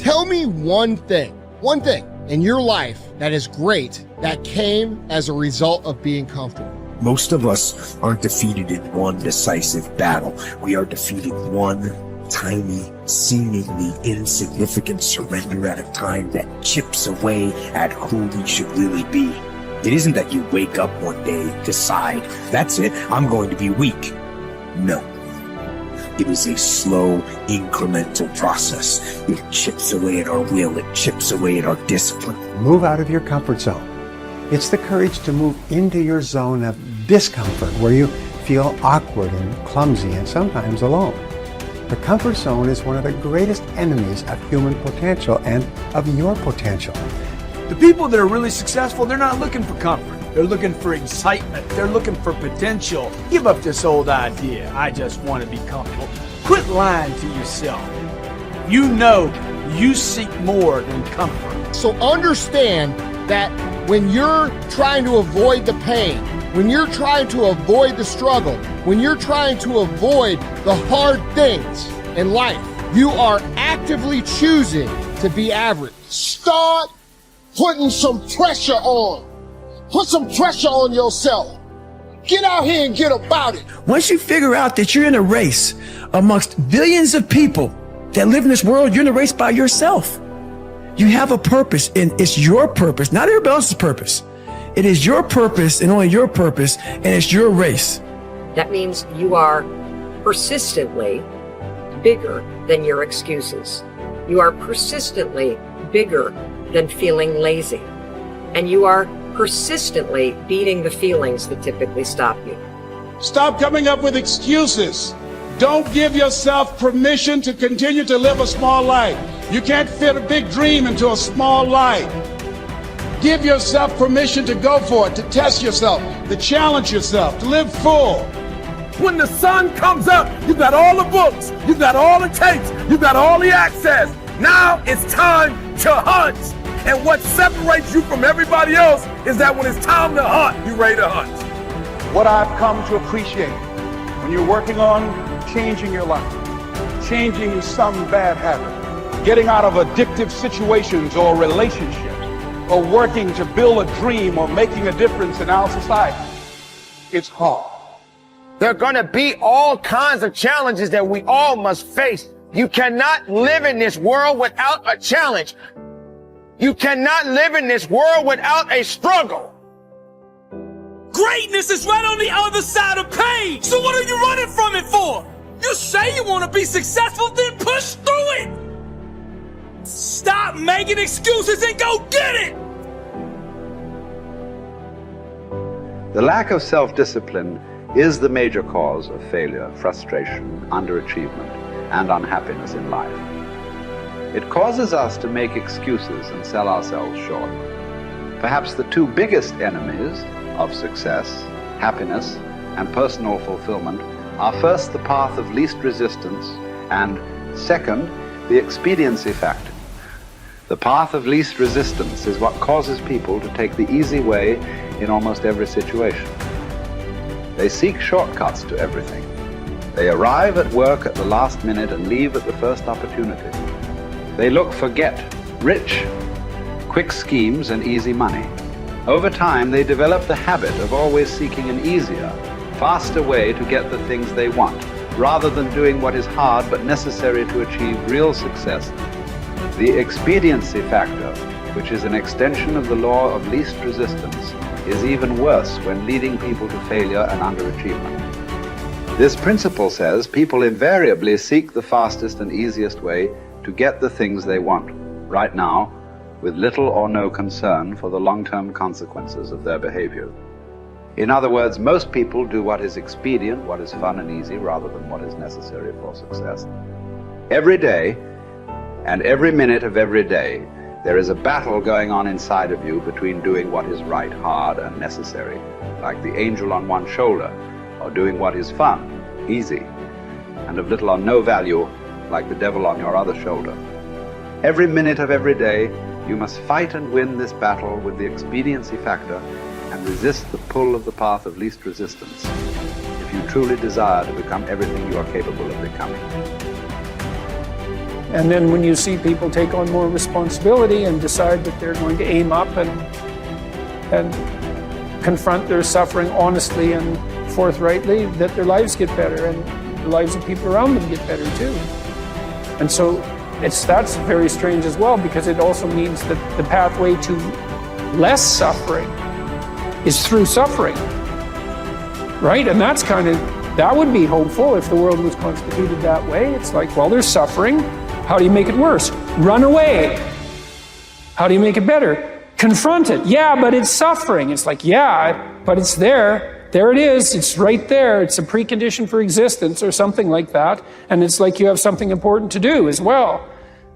Tell me one thing in your life that is great that came as a result of being comfortable. Most of us aren't defeated in one decisive battle. We are defeated one tiny, seemingly insignificant surrender at a time that chips away at who we should really be. It isn't that you wake up one day, decide, that's it, I'm going to be weak. No. It is a slow, incremental process. It chips away at our will. It chips away at our discipline. Move out of your comfort zone. It's the courage to move into your zone of discomfort where you feel awkward and clumsy and sometimes alone. The comfort zone is one of the greatest enemies of human potential and of your potential. The people that are really successful, they're not looking for comfort. They're looking for excitement. They're looking for potential. Give up this old idea, I just want to be comfortable. Quit lying to yourself. You know you seek more than comfort. So understand that when you're trying to avoid the pain, when you're trying to avoid the struggle, when you're trying to avoid the hard things in life, you are actively choosing to be average. Start putting some pressure on. Put some pressure on yourself. Get out here and get about it. Once you figure out that you're in a race amongst billions of people that live in this world, you're in a race by yourself. You have a purpose, and it's your purpose, not everybody else's purpose. It is your purpose and only your purpose, and it's your race. That means you are persistently bigger than your excuses. You are persistently bigger than feeling lazy. And you are persistently beating the feelings that typically stop you. Stop coming up with excuses. Don't give yourself permission to continue to live a small life. You can't fit a big dream into a small life. Give yourself permission to go for it, to test yourself, to challenge yourself, to live full. When the sun comes up, you've got all the books, you've got all the tapes, you've got all the access. Now it's time to hunt. And what separates you from everybody else is that when it's time to hunt, you're ready to hunt. What I've come to appreciate when you're working on changing your life, changing some bad habit, getting out of addictive situations or relationships, or working to build a dream or making a difference in our society, it's hard. There are going to be all kinds of challenges that we all must face. You cannot live in this world without a challenge. You cannot live in this world without a struggle. Greatness is right on the other side of pain. So what are you running from it for? You say you want to be successful, then push through it. Stop making excuses and go get it. The lack of self-discipline is the major cause of failure, frustration, underachievement, and unhappiness in life. It causes us to make excuses and sell ourselves short. Perhaps the two biggest enemies of success, happiness, and personal fulfillment are first the path of least resistance and second, the expediency factor. The path of least resistance is what causes people to take the easy way in almost every situation. They seek shortcuts to everything. They arrive at work at the last minute and leave at the first opportunity. They look for get-rich, quick schemes and easy money. Over time, they develop the habit of always seeking an easier, faster way to get the things they want, rather than doing what is hard but necessary to achieve real success. The expediency factor, which is an extension of the law of least resistance, is even worse when leading people to failure and underachievement. This principle says people invariably seek the fastest and easiest way to get the things they want, right now, with little or no concern for the long-term consequences of their behavior. In other words, most people do what is expedient, what is fun and easy, rather than what is necessary for success. Every day, and every minute of every day, there is a battle going on inside of you between doing what is right, hard, and necessary, like the angel on one shoulder, or doing what is fun, easy, and of little or no value, like the devil on your other shoulder. Every minute of every day, you must fight and win this battle with the expediency factor and resist the pull of the path of least resistance if you truly desire to become everything you are capable of becoming. And then when you see people take on more responsibility and decide that they're going to aim up and confront their suffering honestly and forthrightly, that their lives get better and the lives of people around them get better too. And so that's very strange as well, because it also means that the pathway to less suffering is through suffering, right? And that's that would be hopeful if the world was constituted that way. It's like, well, there's suffering. How do you make it worse? Run away. How do you make it better? Confront it. Yeah, but it's suffering. It's like, yeah, but it's there. There it is. It's right there. It's a precondition for existence or something like that. And it's like you have something important to do as well.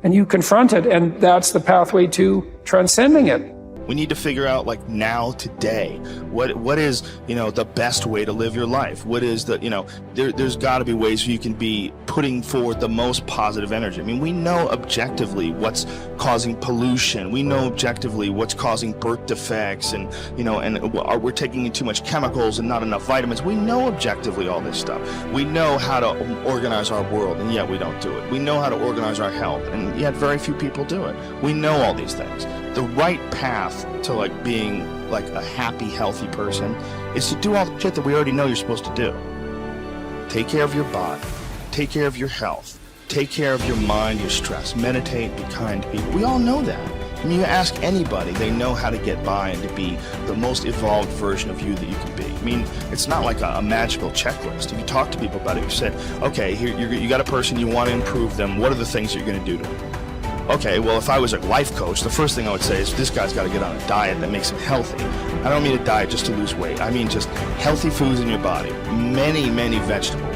And you confront it, and that's the pathway to transcending it. We need to figure out, like, now, today, what is, you know, the best way to live your life? What is the, you know, there's got to be ways you can be putting forward the most positive energy. I mean, we know objectively what's causing pollution. We know objectively what's causing birth defects, and, you know, and we're taking in too much chemicals and not enough vitamins. We know objectively all this stuff. We know how to organize our world, and yet we don't do it. We know how to organize our health, and yet very few people do it. We know all these things. The right path to, like, being like a happy, healthy person is to do all the shit that we already know you're supposed to do. Take care of your body, take care of your health, take care of your mind, your stress, meditate, be kind to people. We all know that. I mean, you ask anybody, they know how to get by and to be the most evolved version of you that you can be. I mean, it's not like a magical checklist. If you talk to people about it, you said, okay, here you got a person, you want to improve them, what are the things you're going to do to them? Okay, well, if I was a life coach, the first thing I would say is this guy's got to get on a diet that makes him healthy. I don't mean a diet just to lose weight. I mean just healthy foods in your body, many, many vegetables.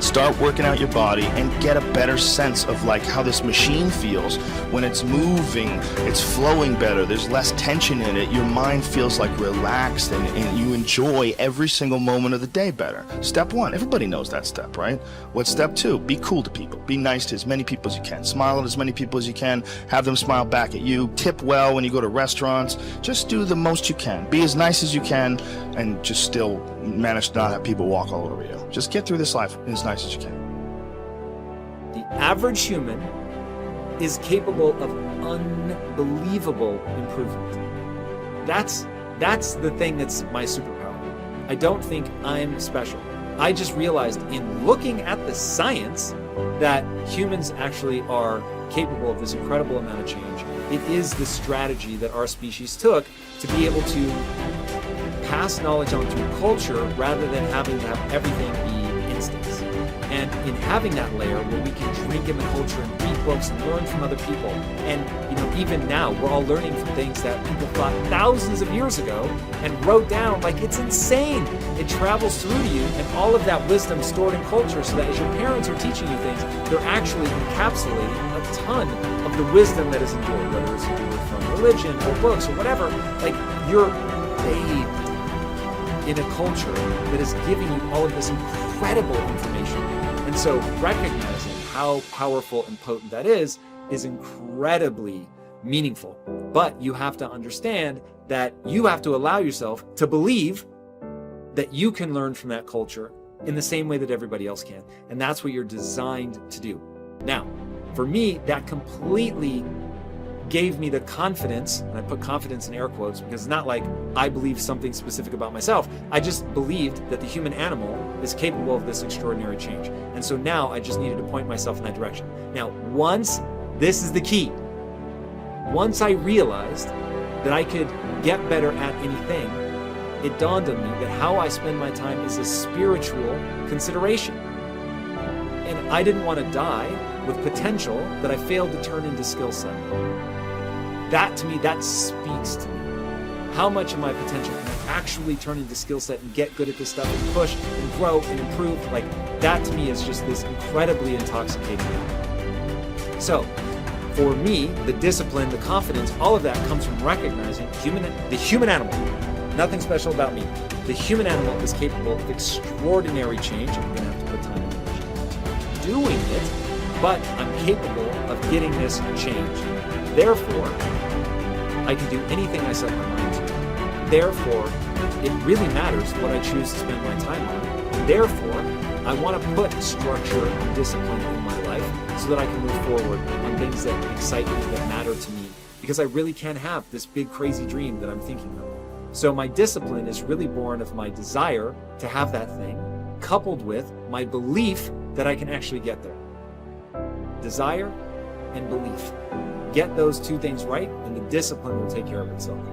Start working out your body and get a better sense of, like, how this machine feels when it's moving, it's flowing better, there's less tension in it, your mind feels like relaxed, and you enjoy every single moment of the day better. Step one, everybody knows that step, right? What's step two? Be cool to people. Be nice to as many people as you can. Smile at as many people as you can. Have them smile back at you. Tip well when you go to restaurants. Just do the most you can. Be as nice as you can, and just still manage to not have people walk all over you. Just get through this life as nice as you can. The average human is capable of unbelievable improvement. That's the thing that's my superpower. I don't think I'm special. I just realized in looking at the science that humans actually are capable of this incredible amount of change. It is the strategy that our species took to be able to pass knowledge on through culture rather than having to have everything be instincts. And in having that layer where we can drink in the culture and read books and learn from other people, and, you know, even now we're all learning from things that people thought thousands of years ago and wrote down. Like, it's insane. It travels through to you, and all of that wisdom stored in culture, so that as your parents are teaching you things, they're actually encapsulating a ton of the wisdom that is endured, whether it's endured from religion or books or whatever. Like, you're bathed in a culture that is giving you all of this incredible information. And so recognizing how powerful and potent that is incredibly meaningful. But you have to understand that you have to allow yourself to believe that you can learn from that culture in the same way that everybody else can. And that's what you're designed to do. Now, for me, that completely gave me the confidence, and I put confidence in air quotes because it's not like I believe something specific about myself. I just believed that the human animal is capable of this extraordinary change. And so now I just needed to point myself in that direction. Now, this is the key. Once I realized that I could get better at anything, it dawned on me that how I spend my time is a spiritual consideration. And I didn't want to die with potential that I failed to turn into skill set. That, to me, that speaks to me. How much of my potential can I actually turn into skill set and get good at this stuff and push and grow and improve? Like, that to me is just this incredibly intoxicating thing. So, for me, the discipline, the confidence, all of that comes from recognizing the human animal. Nothing special about me. The human animal is capable of extraordinary change. I'm going to have to put time and energy into doing it, but I'm capable of getting this change. Therefore, I can do anything I set my mind to. Therefore, it really matters what I choose to spend my time on. Therefore, I want to put structure and discipline in my life so that I can move forward on things that excite me, that matter to me, because I really can have this big crazy dream that I'm thinking of. So my discipline is really born of my desire to have that thing, coupled with my belief that I can actually get there. Desire and belief. Get those two things right, and the discipline will take care of itself.